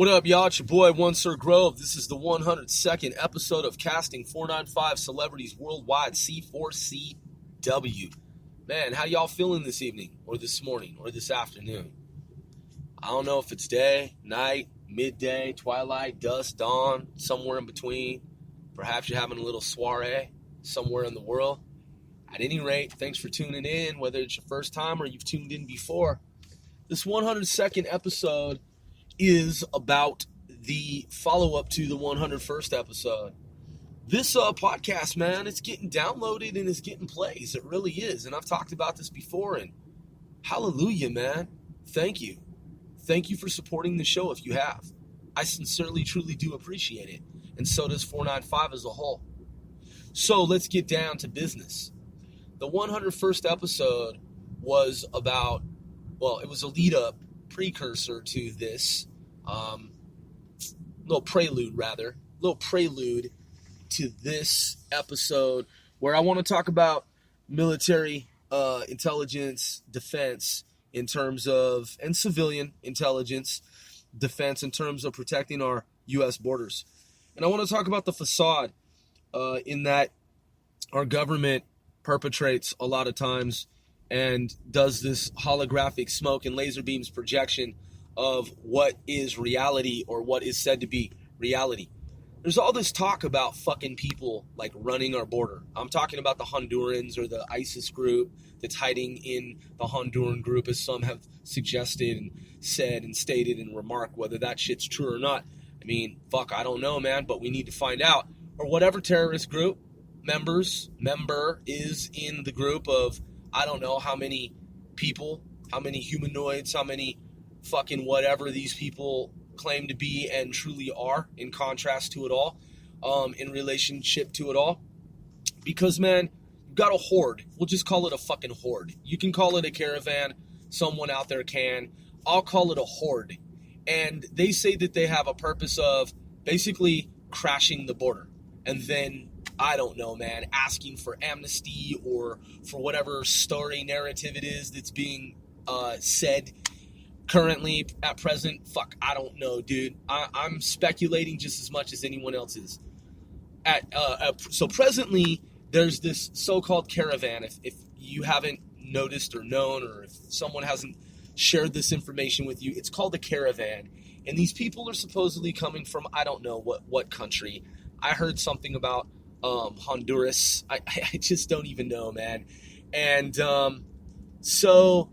What up, y'all? It's your boy, One Sir Grove. This is the 102nd episode of Casting 495 Celebrities Worldwide, C4CW. Man, how y'all feeling this evening, or this morning, or this afternoon? I don't know if it's day, night, midday, twilight, dusk, dawn, somewhere in between. Perhaps you're having a little soiree somewhere in the world. At any rate, thanks for tuning in, whether it's your first time or you've tuned in before. This 102nd episode is about the follow-up to the 101st episode. This podcast, man, it's getting downloaded and it's getting plays. It really is. And I've talked about this before, and hallelujah, man. Thank you. Thank you for supporting the show if you have. I sincerely, truly do appreciate it. And so does 495 as a whole. So let's get down to business. The 101st episode was about, it was a lead-up, precursor to this, little prelude to this episode where I want to talk about military intelligence, defense in terms of, and civilian intelligence, defense in terms of protecting our U.S. borders. And I want to talk about the facade in that our government perpetrates a lot of times and does this holographic smoke and laser beams projection of what is reality or what is said to be reality. There's all this talk about fucking people like running our border. I'm talking about the Hondurans or the ISIS group that's hiding in the Honduran group, as some have suggested and said and stated and remarked. Whether that shit's true or not, I mean, fuck, I don't know, man, but we need to find out. Or whatever terrorist group member is in the group of, I don't know how many people, how many humanoids, how many fucking whatever these people claim to be and truly are, in contrast to it all, in relationship to it all. Because, man, you've got a horde. We'll just call it a fucking horde. You can call it a caravan. Someone out there can. I'll call it a horde. And they say that they have a purpose of basically crashing the border. And then, I don't know, man, asking for amnesty or for whatever story narrative it is that's being said currently at present. Fuck, I don't know, dude. I'm speculating just as much as anyone else is. So presently, there's this so-called caravan. If you haven't noticed or known, or if someone hasn't shared this information with you, it's called a caravan. And these people are supposedly coming from, I don't know what country. I heard something about Honduras. I just don't even know, man. And so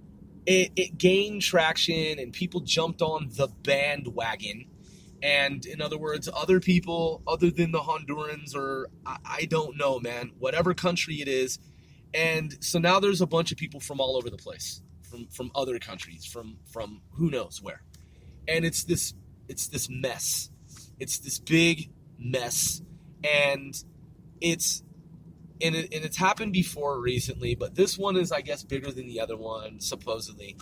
it gained traction and people jumped on the bandwagon. And in other words, other people other than the Hondurans, or I don't know, man, whatever country it is. And so now there's a bunch of people from all over the place, from other countries, from who knows where. And it's this mess. It's this big mess. And it's happened before recently, but this one is, I guess, bigger than the other one, supposedly.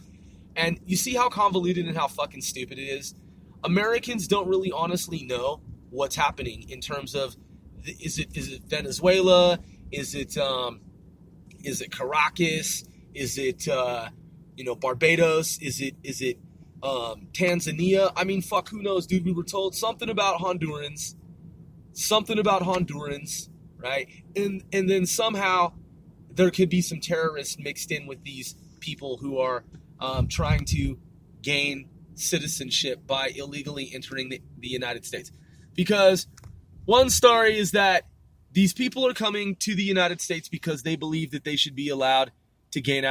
And you see how convoluted and how fucking stupid it is? Americans don't really honestly know what's happening in terms of, is it Venezuela? Is it Caracas? Is it Barbados? Is it Tanzania? I mean, fuck, who knows, dude? We were told something about Hondurans, right? And then somehow there could be some terrorists mixed in with these people who are trying to gain citizenship by illegally entering the United States. Because one story is that these people are coming to the United States because they believe that they should be allowed to gain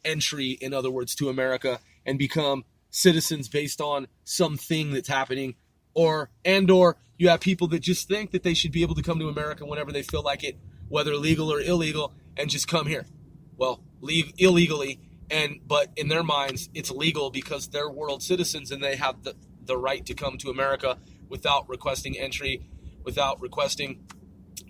entry, in other words, to America, and become citizens based on something that's happening. Or you have people that just think that they should be able to come to America whenever they feel like it, whether legal or illegal, and just come here. Well, leave illegally, but in their minds, it's legal because they're world citizens and they have the right to come to America without requesting entry, without requesting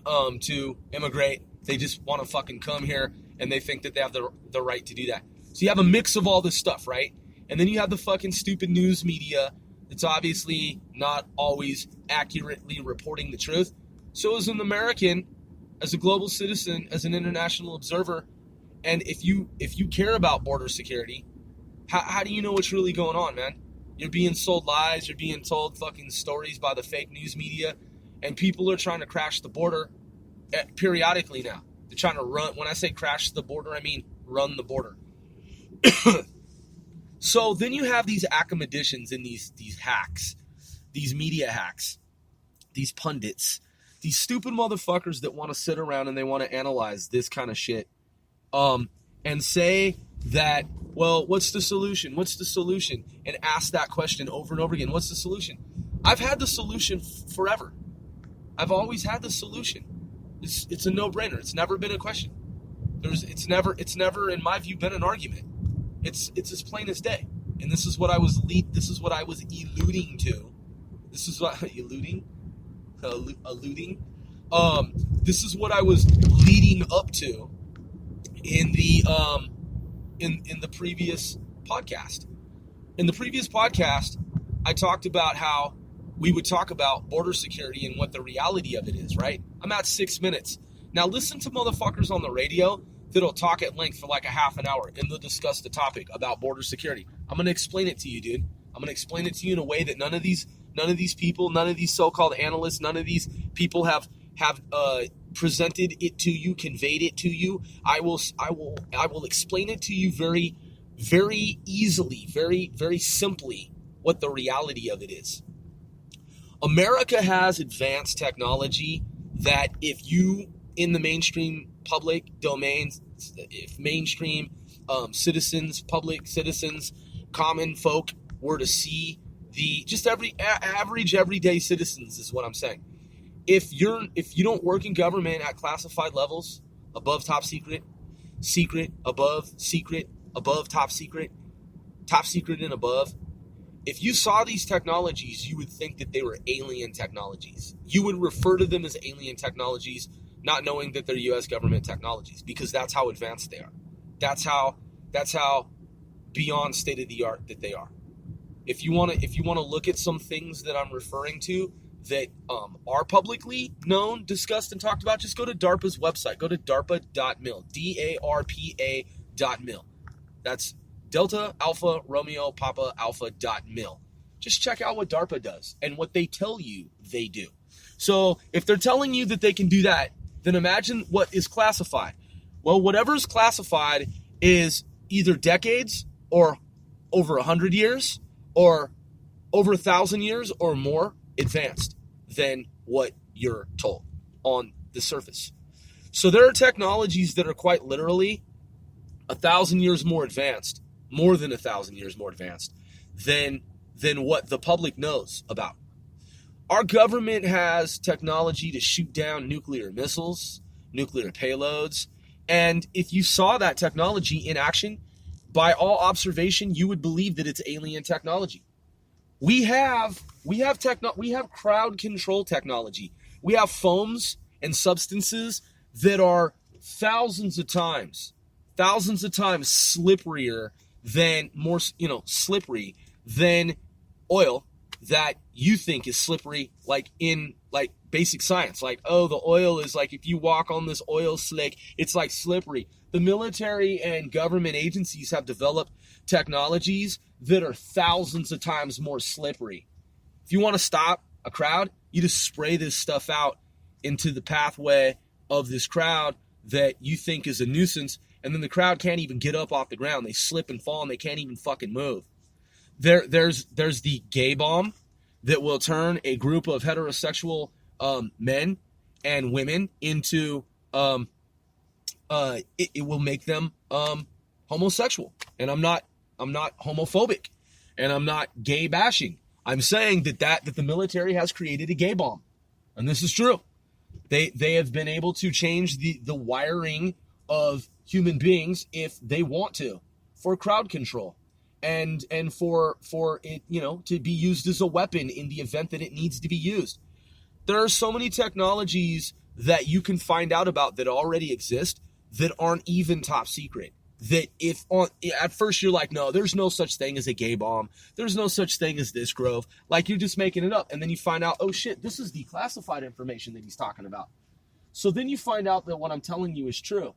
to immigrate. They just want to fucking come here, and they think that they have the right to do that. So you have a mix of all this stuff, right? And then you have the fucking stupid news media that's obviously not always accurately reporting the truth. So as an American, as a global citizen, as an international observer, and if you care about border security, how do you know what's really going on, man? You're being sold lies. You're being told fucking stories by the fake news media. And people are trying to crash the border periodically now. They're trying to run. When I say crash the border, I mean run the border. So then you have these academicians and these hacks, these media hacks, these pundits, these stupid motherfuckers that want to sit around and they want to analyze this kind of shit, and say that, well, what's the solution? What's the solution? And ask that question over and over again. What's the solution? I've had the solution forever. I've always had the solution. It's a no-brainer. It's never been a question. It's never, in my view, been an argument. It's as plain as day. And this is what I was alluding to. This is what alluding. This is what I was leading up to in the previous podcast. In the previous podcast, I talked about how we would talk about border security and what the reality of it is, right? I'm at 6 minutes. Now listen to motherfuckers on the radio that'll talk at length for like a half an hour and they'll discuss the topic about border security. I'm going to explain it to you, dude. I'm going to explain it to you in a way that none of these people, none of these so-called analysts, none of these people have presented it to you, conveyed it to you. I will explain it to you very, very easily, very, very simply what the reality of it is. America has advanced technology that if you, in the mainstream public domains, if mainstream public citizens, common folk were to see average everyday citizens is what I'm saying. If you don't work in government at classified levels, above top secret, above top secret and above, if you saw these technologies, you would think that they were alien technologies. You would refer to them as alien technologies, not knowing that they're U.S. government technologies, because that's how advanced they are. That's how beyond state of the art that they are. If you want to look at some things that I'm referring to that are publicly known, discussed, and talked about, just go to DARPA's website. Go to darpa.mil, DARPA.mil. That's Delta Alpha Romeo Papa Alpha.mil. Just check out what DARPA does and what they tell you they do. So if they're telling you that they can do that, then imagine what is classified. Well, whatever is classified is either decades or over 100 years or over 1,000 years or more advanced than what you're told on the surface. So there are technologies that are quite literally 1,000 years more advanced, more than 1,000 years more advanced than what the public knows about. Our government has technology to shoot down nuclear missiles, nuclear payloads, and if you saw that technology in action, by all observation, you would believe that it's alien technology. We have crowd control technology. We have foams and substances that are thousands of times slipperier than slippery than oil that you think is slippery, like in like basic science. Like, oh, the oil is like, if you walk on this oil slick, it's like slippery. The military and government agencies have developed technologies that are thousands of times more slippery. If you want to stop a crowd, you just spray this stuff out into the pathway of this crowd that you think is a nuisance, and then the crowd can't even get up off the ground. They slip and fall, and they can't even fucking move. There's the gay bomb that will turn a group of heterosexual men and women into it will make them homosexual. And I'm not homophobic, and I'm not gay bashing. I'm saying that the military has created a gay bomb, and this is true. They have been able to change the wiring of human beings if they want to, for crowd control, and for it, to be used as a weapon in the event that it needs to be used. There are so many technologies that you can find out about that already exist that aren't even top secret. That at first you're like, no, there's no such thing as a gay bomb. There's no such thing as this, Grove. Like, you're just making it up. And then you find out, oh shit, this is declassified information that he's talking about. So then you find out that what I'm telling you is true.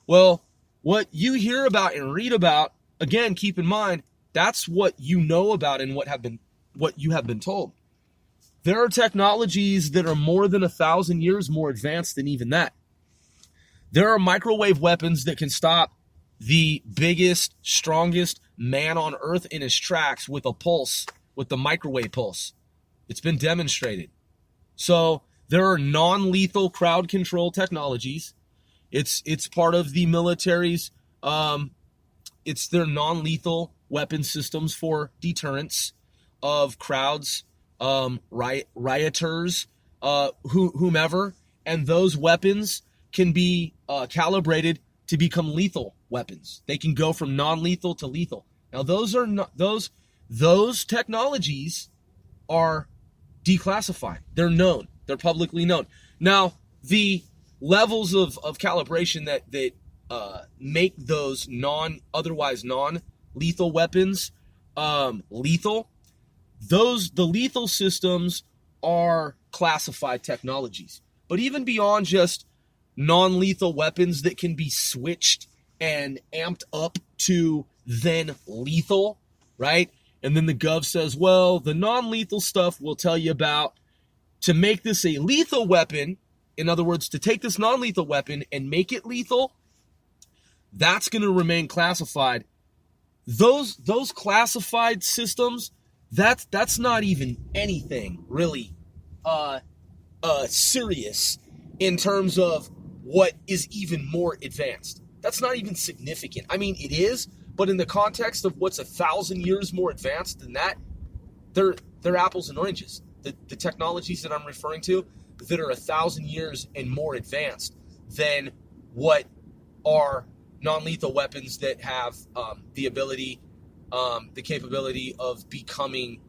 Well, what you hear about and read about, again, keep in mind, That's what you know about and what you have been told. There are technologies that are more than 1,000 years more advanced than even that. There are microwave weapons that can stop the biggest, strongest man on earth in his tracks with a pulse, with the microwave pulse. It's been demonstrated. So there are non-lethal crowd control technologies. It's part of the military's, it's their non-lethal weapon systems for deterrence of crowds, rioters, whomever, and those weapons can be calibrated to become lethal weapons. They can go from non-lethal to lethal. Now, those are not those technologies are declassified. They're known. They're publicly known. Now, the levels of calibration that make those otherwise non-lethal weapons lethal, the lethal systems are classified technologies. But even beyond just non-lethal weapons that can be switched and amped up to then lethal, right? And then the gov says, well, the non-lethal stuff we'll tell you about to make this a lethal weapon. In other words, to take this non-lethal weapon and make it lethal, that's going to remain classified. Those classified systems, that's not even anything really serious in terms of what is even more advanced. That's not even significant. I mean, it is, but in the context of what's 1,000 years more advanced than that, they're apples and oranges. The technologies that I'm referring to that are 1,000 years and more advanced than what are non-lethal weapons that have the capability of becoming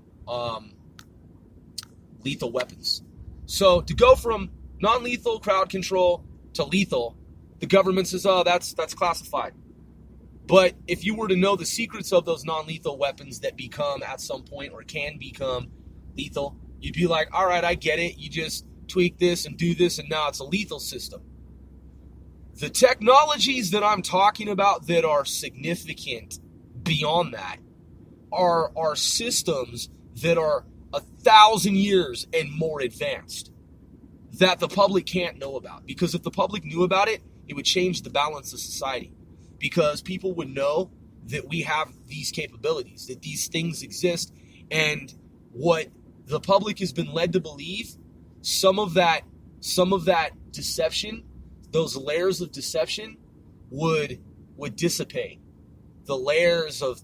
lethal weapons. So to go from non-lethal crowd control to lethal, the government says, oh, that's classified. But if you were to know the secrets of those non-lethal weapons that become at some point or can become lethal, you'd be like, all right, I get it. You just tweak this and do this, and now it's a lethal system. The technologies that I'm talking about that are significant beyond that are systems that are 1,000 years and more advanced that the public can't know about. Because if the public knew about it, it would change the balance of society. Because people would know that we have these capabilities, that these things exist, and what the public has been led to believe, some of that deception, those layers of deception would dissipate. The layers of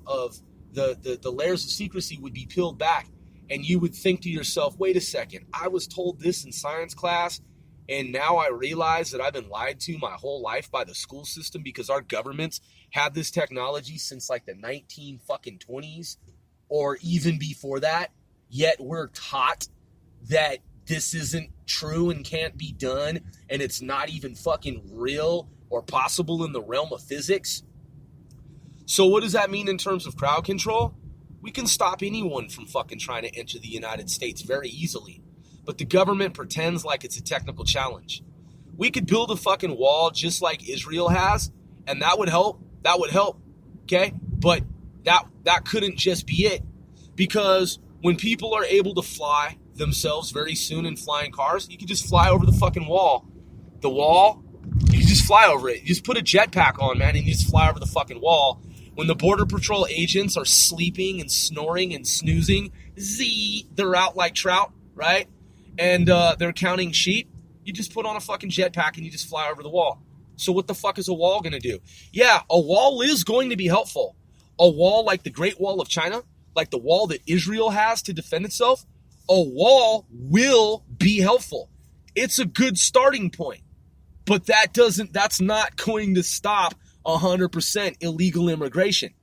the layers of secrecy would be peeled back, and you would think to yourself, wait a second, I was told this in science class, and now I realize that I've been lied to my whole life by the school system because our governments had this technology since like the 1920s or even before that, yet we're taught that this isn't true and can't be done, and it's not even fucking real or possible in the realm of physics. So what does that mean in terms of crowd control? We can stop anyone from fucking trying to enter the United States very easily. But the government pretends like it's a technical challenge. We could build a fucking wall just like Israel has, and that would help. That would help, okay? But that couldn't just be it. Because when people are able to fly themselves very soon in flying cars, you can just fly over the fucking wall. The wall, you can just fly over it. You just put a jetpack on, man, and you just fly over the fucking wall. When the Border Patrol agents are sleeping and snoring and snoozing, they're out like trout, right? And they're counting sheep, you just put on a fucking jetpack and you just fly over the wall. So what the fuck is a wall going to do? Yeah, a wall is going to be helpful. A wall like the Great Wall of China, like the wall that Israel has to defend itself, a wall will be helpful. It's a good starting point. But that's not going to stop 100% illegal immigration.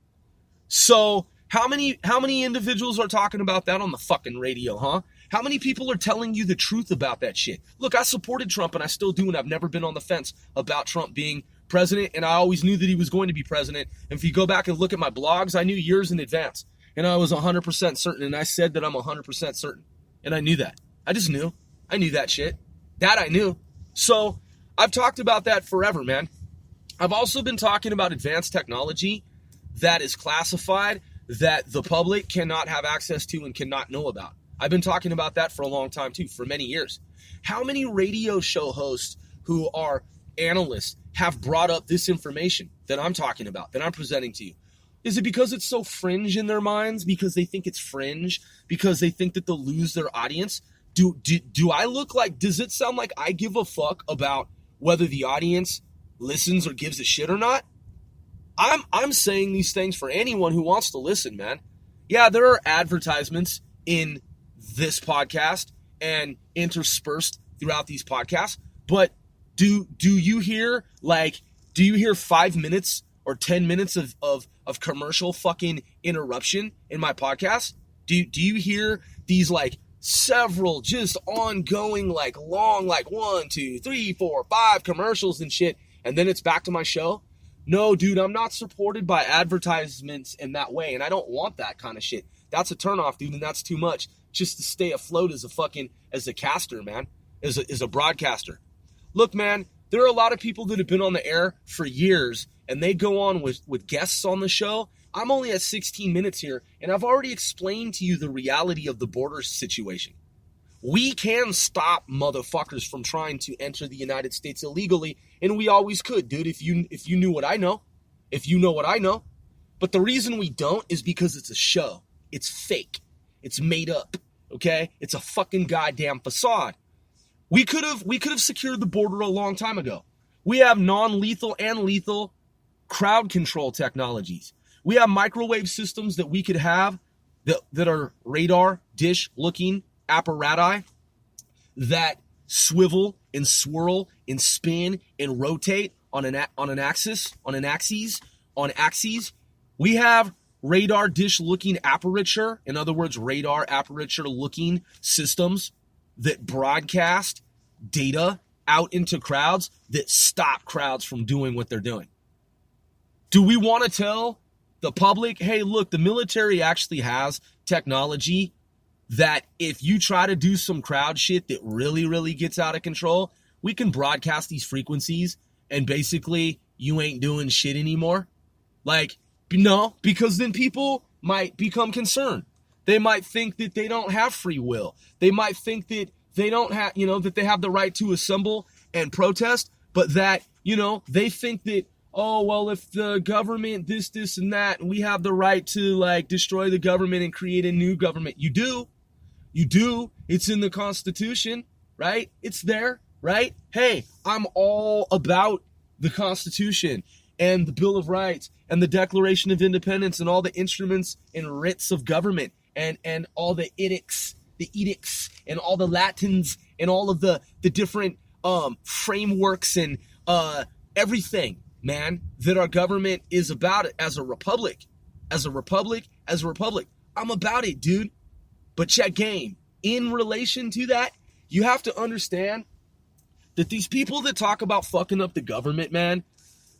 So how many individuals are talking about that on the fucking radio, huh? How many people are telling you the truth about that shit? Look, I supported Trump, and I still do, and I've never been on the fence about Trump being president, and I always knew that he was going to be president. And if you go back and look at my blogs, I knew years in advance, and I was 100% certain, and I said that I'm 100% certain, and I knew that. I just knew. I knew that shit. That I knew. So I've talked about that forever, man. I've also been talking about advanced technology that is classified that the public cannot have access to and cannot know about. I've been talking about that for a long time too, for many years. How many radio show hosts who are analysts have brought up this information that I'm talking about, that I'm presenting to you? Is it because it's so fringe in their minds? Because they think it's fringe? Because they think that they'll lose their audience? Do I look like, does it sound like I give a fuck about whether the audience listens or gives a shit or not? I'm saying these things for anyone who wants to listen, man. Yeah, there are advertisements in this podcast and interspersed throughout these podcasts, but do you hear 5 minutes or 10 minutes of commercial fucking interruption in my podcast? Do you hear these like several just ongoing like long like 1, 2, 3, 4, 5 commercials and shit, and then it's back to my show? No, dude, I'm not supported by advertisements in that way, and I don't want that kind of shit. That's a turnoff, dude, and that's too much just to stay afloat as a caster, man, as a broadcaster. Look, man, there are a lot of people that have been on the air for years, and they go on with guests on the show. I'm only at 16 minutes here, and I've already explained to you the reality of the border situation. We can stop motherfuckers from trying to enter the United States illegally, and we always could, dude, if you knew what I know. If you know what I know. But the reason we don't is because it's a show. It's fake. It's made up, okay? It's a fucking goddamn facade. We could have secured the border a long time ago. We have non-lethal and lethal crowd control technologies. We have microwave systems that we could have that are radar dish looking apparati that swivel and swirl and spin and rotate on axes. We have radar dish looking aperture, in other words, radar aperture looking systems that broadcast data out into crowds that stop crowds from doing what they're doing. Do we want to tell the public, hey, look, the military actually has technology that if you try to do some crowd shit that really, really gets out of control, we can broadcast these frequencies and basically you ain't doing shit anymore? Like, no, because then people might become concerned. They might think that they don't have free will. They might think that they don't have, that they have the right to assemble and protest, but that, they think that, oh, well, if the government, this, and that, and we have the right to, like, destroy the government and create a new government. You do. It's in the Constitution, right? It's there, right? Hey, I'm all about the Constitution and the Bill of Rights and the Declaration of Independence and all the instruments and writs of government and all the edicts and all the Latins and all of the different frameworks and everything, man, that our government is about it as a republic. I'm about it, dude. But check game. In relation to that, you have to understand that these people that talk about fucking up the government, man,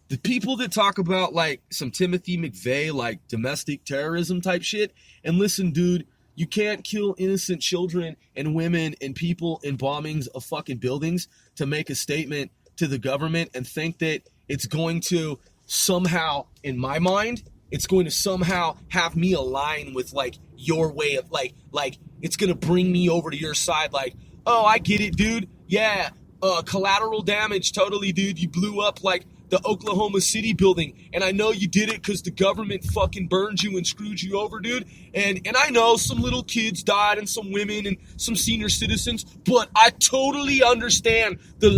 the people that talk about like some Timothy McVeigh, like domestic terrorism type shit, and listen, dude, you can't kill innocent children and women and people in bombings of fucking buildings to make a statement to the government and think that it's going to somehow, in my mind, it's going to somehow have me align with like your way of like it's going to bring me over to your side. Like, oh, I get it, dude. Yeah. Collateral damage. Totally, dude. You blew up like the Oklahoma City building. And I know you did it because the government fucking burned you and screwed you over, dude. And I know some little kids died and some women and some senior citizens, but I totally understand the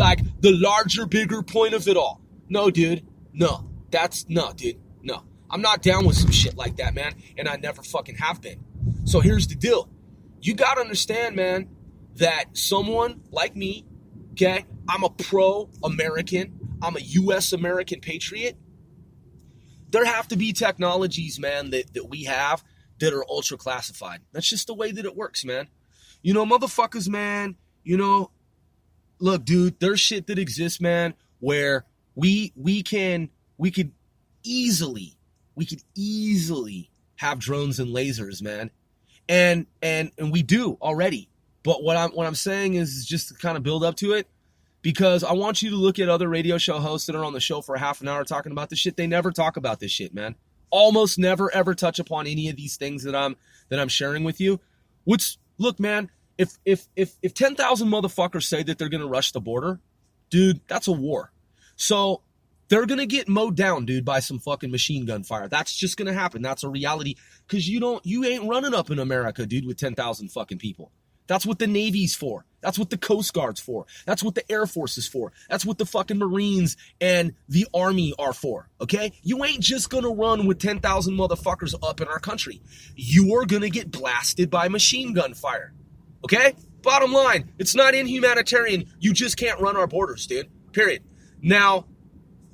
larger, bigger point of it all. No, dude. No. Dude. No. I'm not down with some shit like that, man. And I never fucking have been. So here's the deal. You got to understand, man, that someone like me, okay, I'm a pro-American. I'm a U.S. American patriot. There have to be technologies, man, that we have that are ultra classified. That's just the way that it works, man. Motherfuckers, man, look, dude, there's shit that exists, man, where we could easily have drones and lasers, man. And we do already. But what I'm saying is just to kind of build up to it, because I want you to look at other radio show hosts that are on the show for a half an hour talking about this shit. They never talk about this shit, man. almost never ever touch upon any of these things that I'm sharing with you. Look, man, if 10,000 motherfuckers say that they're gonna rush the border, dude, that's a war. So they're gonna get mowed down, dude, by some fucking machine gun fire. That's just gonna happen. That's a reality. Cause you ain't running up in America, dude, with 10,000 fucking people. That's what the Navy's for. That's what the Coast Guard's for. That's what the Air Force is for. That's what the fucking Marines and the Army are for, okay? You ain't just gonna run with 10,000 motherfuckers up in our country. You are gonna get blasted by machine gun fire, okay? Bottom line, it's not inhumanitarian. You just can't run our borders, dude, period. Now,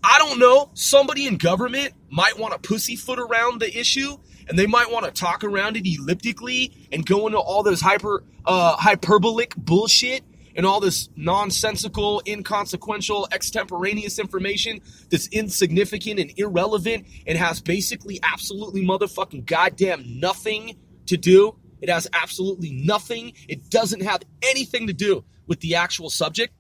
I don't know, somebody in government might want to pussyfoot around the issue, and they might want to talk around it elliptically and go into all this hyperbolic bullshit and all this nonsensical, inconsequential, extemporaneous information that's insignificant and irrelevant and has basically absolutely motherfucking goddamn nothing to do. It has absolutely nothing. It doesn't have anything to do with the actual subject.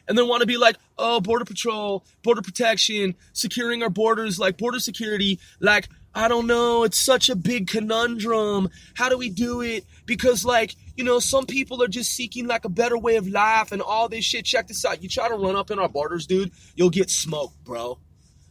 And then want to be like, oh, border patrol, border protection, securing our borders, like border security, like, I don't know, it's such a big conundrum. How do we do it? Because, like, you know, some people are just seeking, like, a better way of life and all this shit. Check this out. You try to run up in our borders, dude, you'll get smoked, bro.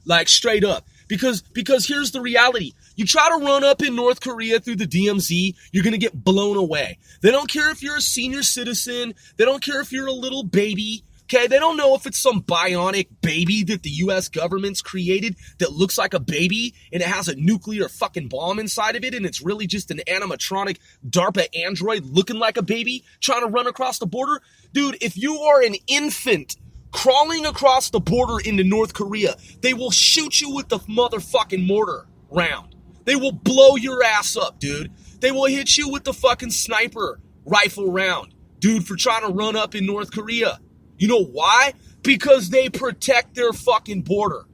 Like, straight up. Because here's the reality. You try to run up in North Korea through the DMZ, you're going to get blown away. They don't care if you're a senior citizen. They don't care if you're a little baby. Okay, they don't know if it's some bionic baby that the U.S. government's created that looks like a baby and it has a nuclear fucking bomb inside of it and it's really just an animatronic DARPA android looking like a baby trying to run across the border. Dude, if you are an infant crawling across the border into North Korea, they will shoot you with the motherfucking mortar round. They will blow your ass up, dude. They will hit you with the fucking sniper rifle round, dude, for trying to run up in North Korea. You know why? Because they protect their fucking border.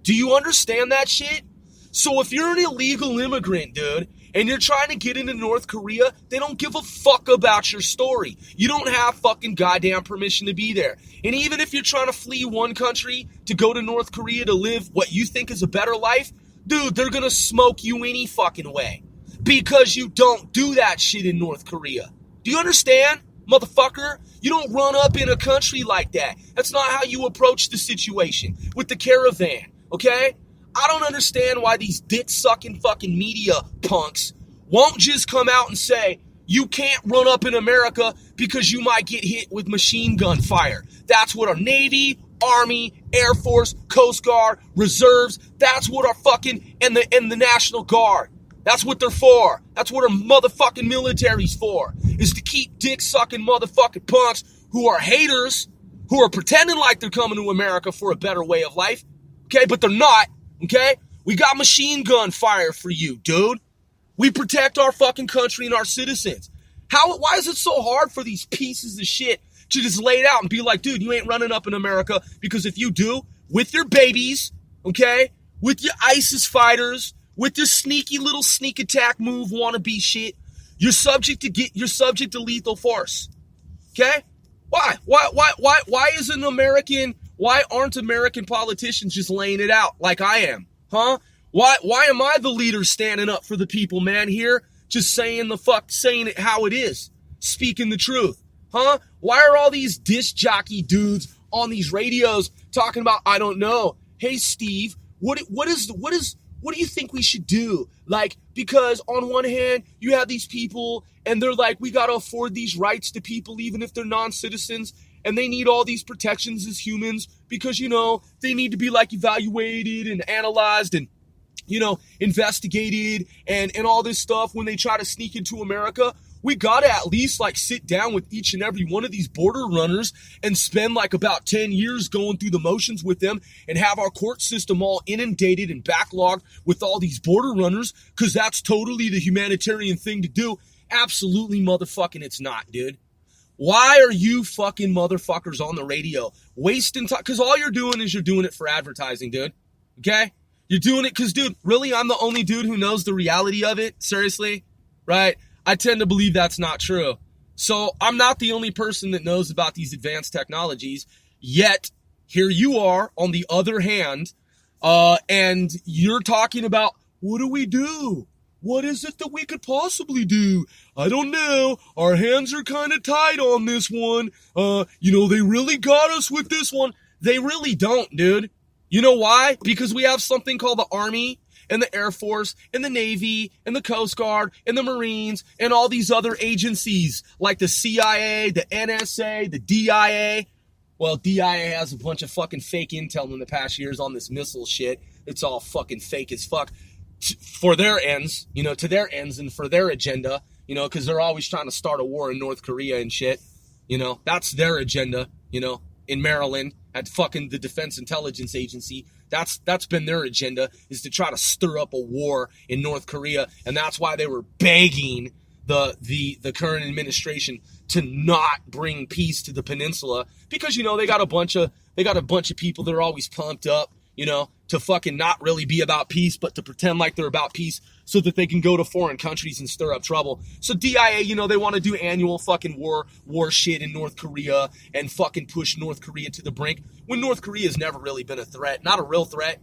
Do you understand that shit? So if you're an illegal immigrant, dude, and you're trying to get into North Korea, they don't give a fuck about your story. You don't have fucking goddamn permission to be there. And even if you're trying to flee one country to go to North Korea to live what you think is a better life, dude, they're gonna smoke you any fucking way. Because you don't do that shit in North Korea. Do you understand? Motherfucker, you don't run up in a country like that. That's not how you approach the situation with the Caravan, okay? I don't understand why these dick-sucking fucking media punks won't just come out and say, you can't run up in America because you might get hit with machine gun fire. That's what our Navy, Army, Air Force, Coast Guard, Reserves, that's what our fucking, and the National Guard. That's what they're for. That's what our motherfucking military's for, is to keep dick-sucking motherfucking punks who are haters, who are pretending like they're coming to America for a better way of life, okay? But they're not, okay? We got machine gun fire for you, dude. We protect our fucking country and our citizens. Why is it so hard for these pieces of shit to just lay it out and be like, dude, you ain't running up in America, because if you do, with your babies, okay, with your ISIS fighters, with this sneaky little sneak attack move wannabe shit, you're subject to lethal force. Okay? Why aren't American politicians just laying it out like I am? Huh? Why am I the leader standing up for the people, man, here? Just saying it how it is. Speaking the truth. Huh? Why are all these disc jockey dudes on these radios talking about, I don't know, hey Steve, what do you think we should do? Like, because on one hand, you have these people and they're like, we got to afford these rights to people even if they're non-citizens, and they need all these protections as humans because, you know, they need to be like evaluated and analyzed and, you know, investigated and all this stuff when they try to sneak into America. We got to at least like sit down with each and every one of these border runners and spend like about 10 years going through the motions with them and have our court system all inundated and backlogged with all these border runners, because that's totally the humanitarian thing to do. Absolutely motherfucking it's not, dude. Why are you fucking motherfuckers on the radio wasting time? Because all you're doing is you're doing it for advertising, dude. Okay? You're doing it because, dude, really, I'm the only dude who knows the reality of it? Seriously? Right? I tend to believe that's not true. So I'm not the only person that knows about these advanced technologies, yet here you are on the other hand, and you're talking about What do we do? What is it that we could possibly do? I don't know. Our hands are kind of tied on this one. They really got us with this one. They really don't, dude. You know why? Because we have something called the Army and the Air Force and the Navy and the Coast Guard and the Marines and all these other agencies like the CIA, the NSA, the DIA. Well, DIA has a bunch of fucking fake intel in the past years on this missile shit. It's all fucking fake as fuck for their ends, to their ends and for their agenda, because they're always trying to start a war in North Korea and shit. That's their agenda, in Maryland at fucking the Defense Intelligence Agency. That's been their agenda, is to try to stir up a war in North Korea. And that's why they were begging the current administration to not bring peace to the peninsula, because they got a bunch of people that are always pumped up, to fucking not really be about peace, but to pretend like they're about peace so that they can go to foreign countries and stir up trouble. So DIA, they want to do annual fucking war shit in North Korea and fucking push North Korea to the brink, when North Korea has never really been a threat, not a real threat.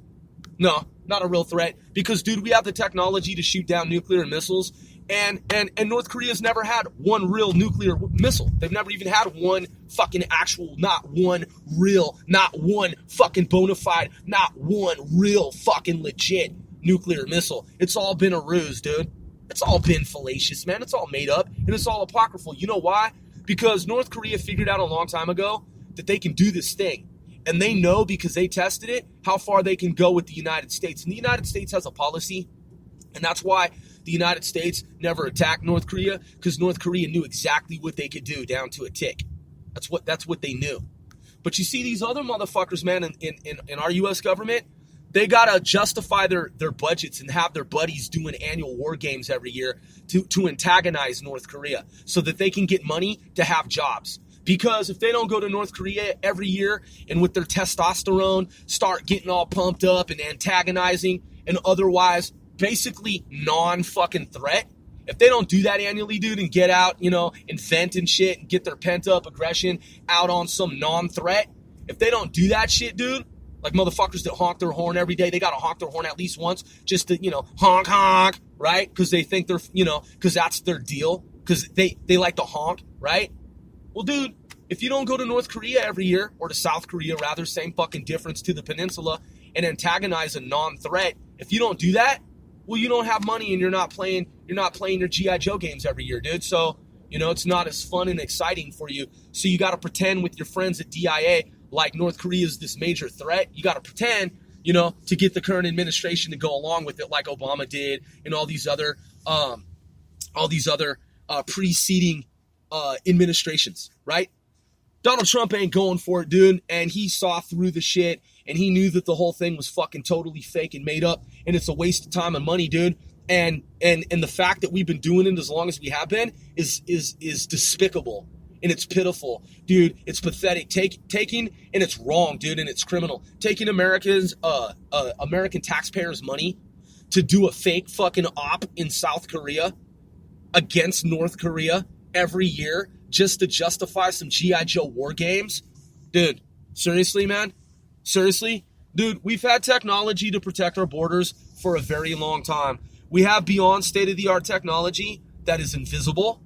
No, not a real threat, because dude, we have the technology to shoot down nuclear missiles. And North Korea's never had one real nuclear missile. They've never even had one fucking actual, not one real, not one fucking bona fide, not one real fucking legit nuclear missile. It's all been a ruse, dude. It's all been fallacious, man. It's all made up, and it's all apocryphal. You know why? Because North Korea figured out a long time ago that they can do this thing. And they know, because they tested it, how far they can go with the United States. And the United States has a policy, and that's why the United States never attacked North Korea, because North Korea knew exactly what they could do down to a tick. That's what they knew. But you see these other motherfuckers, man, in our U.S. government, they got to justify their budgets and have their buddies doing annual war games every year to antagonize North Korea so that they can get money to have jobs. Because if they don't go to North Korea every year and with their testosterone start getting all pumped up and antagonizing and otherwise basically non-fucking threat, if they don't do that annually, dude, and get out, and vent and shit and get their pent-up aggression out on some non-threat, if they don't do that shit, dude, like motherfuckers that honk their horn every day, they got to honk their horn at least once just to, honk, honk, right? Because they think they're, because that's their deal, because they like to honk, right? Well, dude, if you don't go to North Korea every year, or to South Korea rather, same fucking difference, to the peninsula, and antagonize a non-threat, if you don't do that, well, you don't have money and you're not playing your G.I. Joe games every year, dude. So, it's not as fun and exciting for you. So you got to pretend with your friends at DIA like North Korea is this major threat. You got to pretend, to get the current administration to go along with it, like Obama did, and all these other preceding administrations, right? Donald Trump ain't going for it, dude, and he saw through the shit, and he knew that the whole thing was fucking totally fake and made up, and it's a waste of time and money, dude. And the fact that we've been doing it as long as we have been is despicable, and it's pitiful, dude. It's pathetic. Taking and it's wrong, dude, and it's criminal. Taking American taxpayers' money to do a fake fucking op in South Korea against North Korea every year just to justify some G.I. Joe war games. Dude, seriously, man? Seriously? Dude, we've had technology to protect our borders for a very long time. We have beyond state-of-the-art technology that is invisible.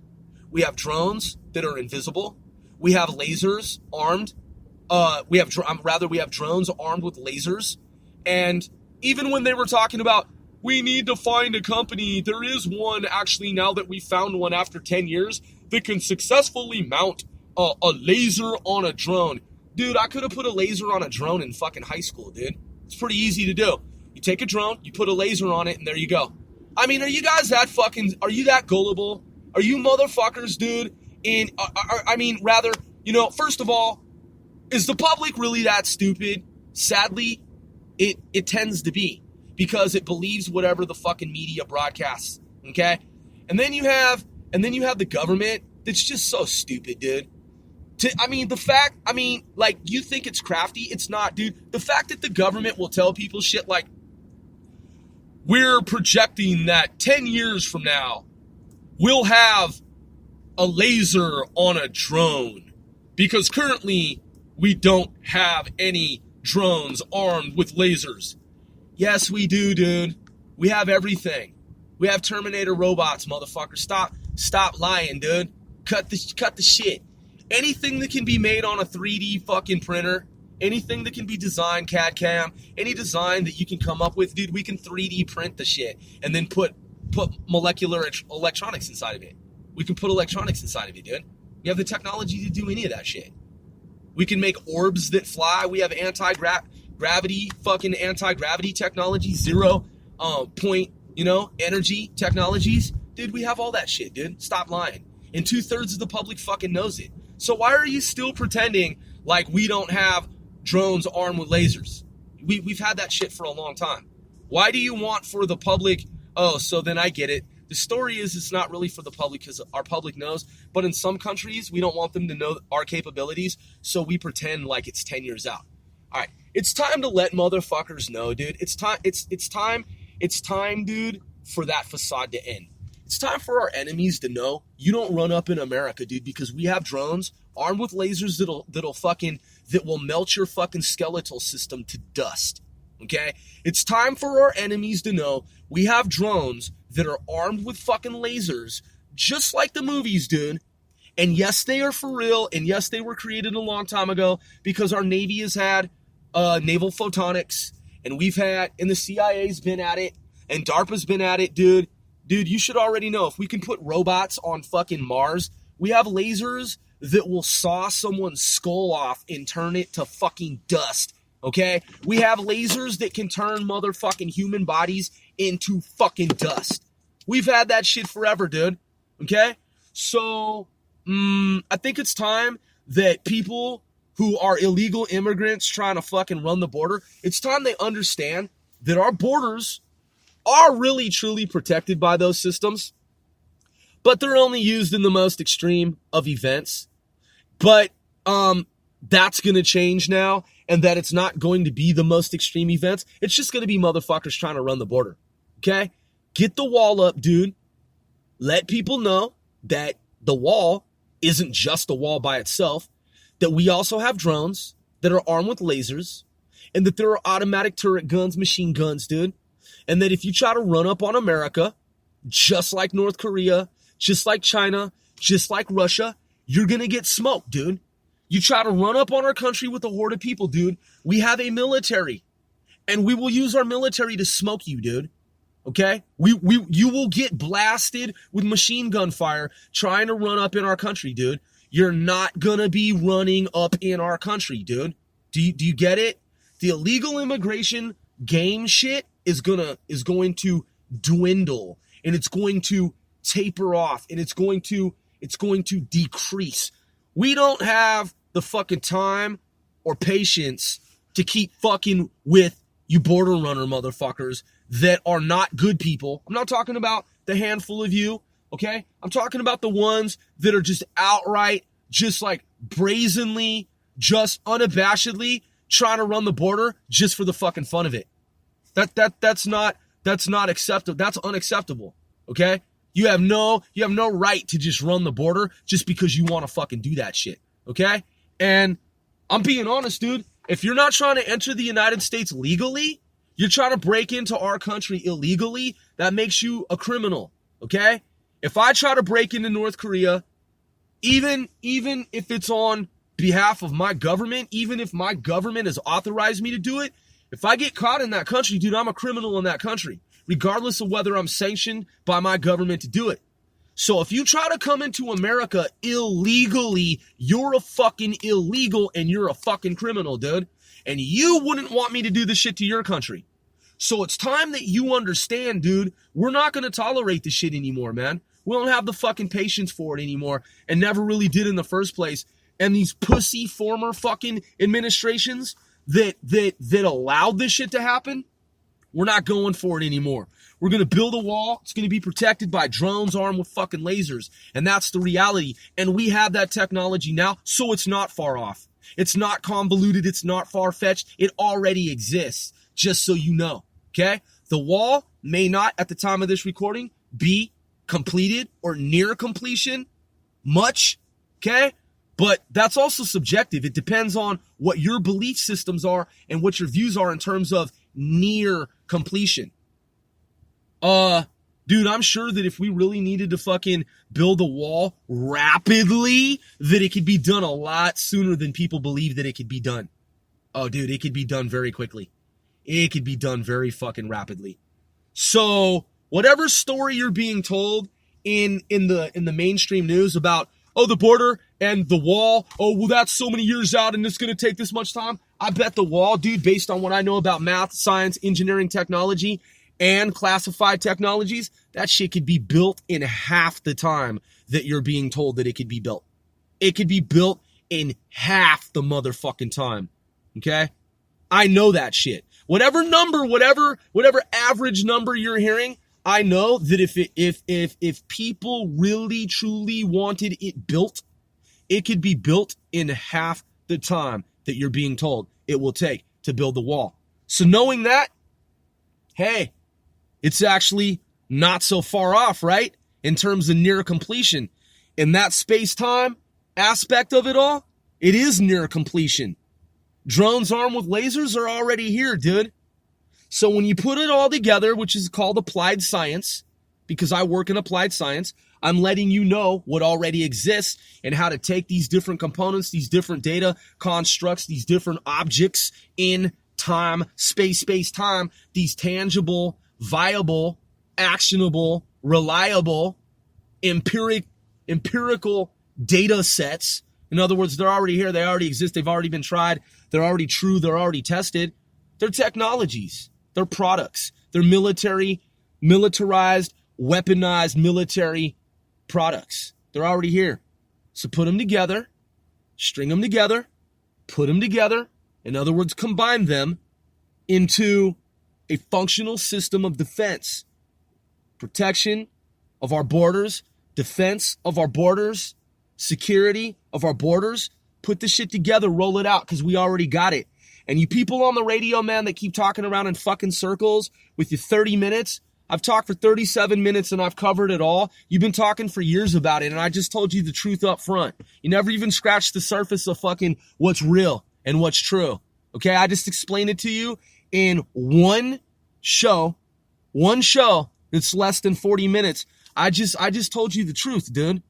We have drones that are invisible. We have lasers armed. We have drones armed with lasers. And even when they were talking about, we need to find a company, there is one actually now that we found one after 10 years that can successfully mount a laser on a drone. Dude, I could have put a laser on a drone in fucking high school, dude. It's pretty easy to do. You take a drone, you put a laser on it, and there you go. I mean, are you that gullible? Are you motherfuckers, dude? First of all, is the public really that stupid? Sadly, it tends to be, because it believes whatever the fucking media broadcasts, okay? And then you have the government that's just so stupid, dude. You think it's crafty? It's not, dude. The fact that the government will tell people shit like, we're projecting that 10 years from now, we'll have a laser on a drone, because currently we don't have any drones armed with lasers. Yes, we do, dude. We have everything. We have Terminator robots, motherfucker. Stop lying, dude. Cut the shit. Anything that can be made on a 3D fucking printer, anything that can be designed CAD CAM, any design that you can come up with, dude, we can 3D print the shit and then put molecular electronics inside of it. We can put electronics inside of it, dude. We have the technology to do any of that shit. We can make orbs that fly. We have anti-gravity technology, 0 point, energy technologies. Dude, we have all that shit, dude. Stop lying. And 2/3 of the public fucking knows it. So why are you still pretending like we don't have drones armed with lasers? We've had that shit for a long time. Why do you want for the public? Oh, so then I get it. The story is it's not really for the public because our public knows. But in some countries, we don't want them to know our capabilities, so we pretend like it's 10 years out. All right, it's time to let motherfuckers know, dude. It's time, dude, for that facade to end. It's time for our enemies to know you don't run up in America, dude, because we have drones armed with lasers that will melt your fucking skeletal system to dust. Okay? It's time for our enemies to know we have drones that are armed with fucking lasers, just like the movies, dude. And yes, they are for real, and yes, they were created a long time ago because our Navy has had naval photonics, and the CIA's been at it, and DARPA's been at it, dude. Dude, you should already know, if we can put robots on fucking Mars, we have lasers that will saw someone's skull off and turn it to fucking dust, okay? We have lasers that can turn motherfucking human bodies into fucking dust. We've had that shit forever, dude, okay? So, I think it's time that people who are illegal immigrants trying to fucking run the border, it's time they understand that our borders are really truly protected by those systems, but they're only used in the most extreme of events. But that's going to change now, and that it's not going to be the most extreme events. It's just going to be motherfuckers trying to run the border, okay? Get the wall up, dude. Let people know that the wall isn't just a wall by itself, that we also have drones that are armed with lasers, and that there are automatic turret guns, machine guns, dude. And that if you try to run up on America, just like North Korea, just like China, just like Russia, you're going to get smoked, dude. You try to run up on our country with a horde of people, dude. We have a military, and we will use our military to smoke you, dude. Okay? You will get blasted with machine gun fire trying to run up in our country, dude. You're not going to be running up in our country, dude. Do you get it? The illegal immigration game shit is going to dwindle, and it's going to taper off, and it's going to decrease. We don't have the fucking time or patience to keep fucking with you border runner motherfuckers that are not good people. I'm not talking about the handful of you, okay? I'm talking about the ones that are just outright, just like brazenly, just unabashedly trying to run the border just for the fucking fun of it. That's not acceptable. That's unacceptable. Okay? You have no right to just run the border just because you want to fucking do that shit. Okay? And I'm being honest, dude. If you're not trying to enter the United States legally, you're trying to break into our country illegally, that makes you a criminal. Okay? If I try to break into North Korea, even if it's on behalf of my government, even if my government has authorized me to do it, if I get caught in that country, dude, I'm a criminal in that country, regardless of whether I'm sanctioned by my government to do it. So if you try to come into America illegally, you're a fucking illegal and you're a fucking criminal, dude. And you wouldn't want me to do this shit to your country. So it's time that you understand, dude, we're not going to tolerate this shit anymore, man. We don't have the fucking patience for it anymore, and never really did in the first place. And these pussy former fucking administrations that allowed this shit to happen, we're not going for it anymore. We're going to build a wall. It's going to be protected by drones armed with fucking lasers. And that's the reality. And we have that technology now, so it's not far off. It's not convoluted. It's not far-fetched. It already exists, just so you know. Okay? The wall may not, at the time of this recording, be completed or near completion much. Okay? But that's also subjective. It depends on what your belief systems are and what your views are in terms of near completion. Dude, I'm sure that if we really needed to fucking build a wall rapidly, that it could be done a lot sooner than people believe that it could be done. Oh, dude, it could be done very quickly. It could be done very fucking rapidly. So, whatever story you're being told in the mainstream news about, oh, the border and the wall, oh, well, that's so many years out and it's going to take this much time. I bet the wall, dude, based on what I know about math, science, engineering, technology, and classified technologies, that shit could be built in half the time that you're being told that it could be built. It could be built in half the motherfucking time. Okay? I know that shit. Whatever number, whatever average number you're hearing, I know that if people really truly wanted it built, it could be built in half the time that you're being told it will take to build the wall. So knowing that, hey, it's actually not so far off, right? In terms of near completion. In that space-time aspect of it all, it is near completion. Drones armed with lasers are already here, dude. So when you put it all together, which is called applied science, because I work in applied science, I'm letting you know what already exists and how to take these different components, these different data constructs, these different objects in time, space, time, these tangible, viable, actionable, reliable, empirical data sets. In other words, they're already here, they already exist, they've already been tried, they're already true, they're already tested. They're technologies, they're products, they're militarized, weaponized military products. They're already here. So put them together, string them together, put them together, in other words, combine them into a functional system of defense, protection of our borders, defense of our borders, security of our borders. Put this shit together, roll it out, because we already got it. And you people on the radio, man, that keep talking around in fucking circles with your 30 minutes, I've talked for 37 minutes and I've covered it all. You've been talking for years about it, and I just told you the truth up front. You never even scratched the surface of fucking what's real and what's true. Okay, I just explained it to you in one show that's less than 40 minutes. I just told you the truth, dude.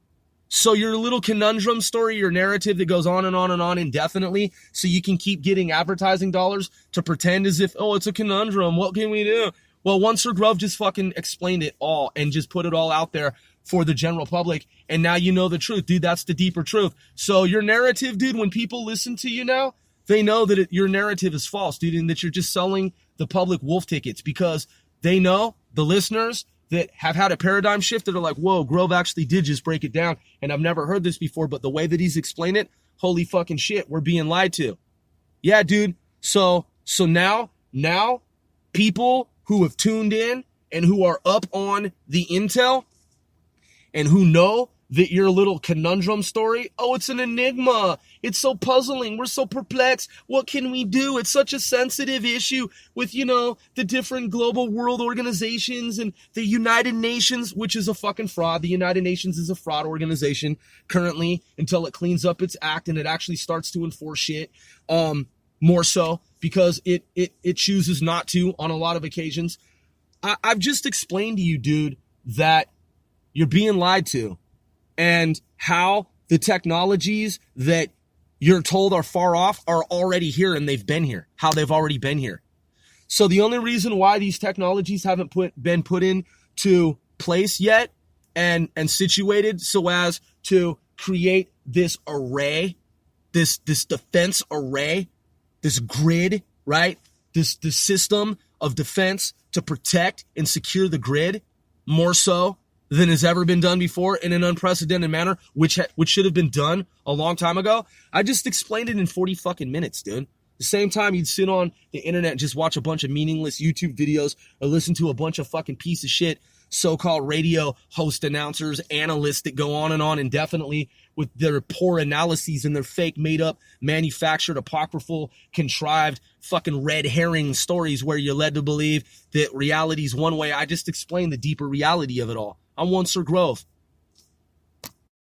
So your little conundrum story, your narrative that goes on and on and on indefinitely, so you can keep getting advertising dollars to pretend as if, oh, it's a conundrum, what can we do? Well, one Sir Grove just fucking explained it all and just put it all out there for the general public, and now you know the truth, dude. That's the deeper truth. So your narrative, dude, when people listen to you now, they know that your narrative is false, dude, and that you're just selling the public wolf tickets, because they know, the listeners that have had a paradigm shift, that are like, whoa, Grove actually did just break it down, and I've never heard this before, but the way that he's explained it, holy fucking shit, we're being lied to. Yeah, dude. So now people who have tuned in and who are up on the intel and who know that your little conundrum story, oh, it's an enigma. It's so puzzling. We're so perplexed. What can we do? It's such a sensitive issue with, the different global world organizations and the United Nations, which is a fucking fraud. The United Nations is a fraud organization currently until it cleans up its act and it actually starts to enforce shit. More so because it chooses not to on a lot of occasions. I've just explained to you, dude, that you're being lied to. And how the technologies that you're told are far off are already here, and they've been here. How they've already been here. So the only reason why these technologies haven't been put into place yet and situated so as to create this array, this defense array, this grid, right? This system of defense to protect and secure the grid more so than has ever been done before in an unprecedented manner, which should have been done a long time ago. I just explained it in 40 fucking minutes, dude. The same time you'd sit on the internet and just watch a bunch of meaningless YouTube videos or listen to a bunch of fucking piece of shit so-called radio host announcers, analysts that go on and on indefinitely with their poor analyses and their fake, made-up, manufactured, apocryphal, contrived, fucking red herring stories where you're led to believe that reality's one way. I just explained the deeper reality of it all. I'm one Sir Grove.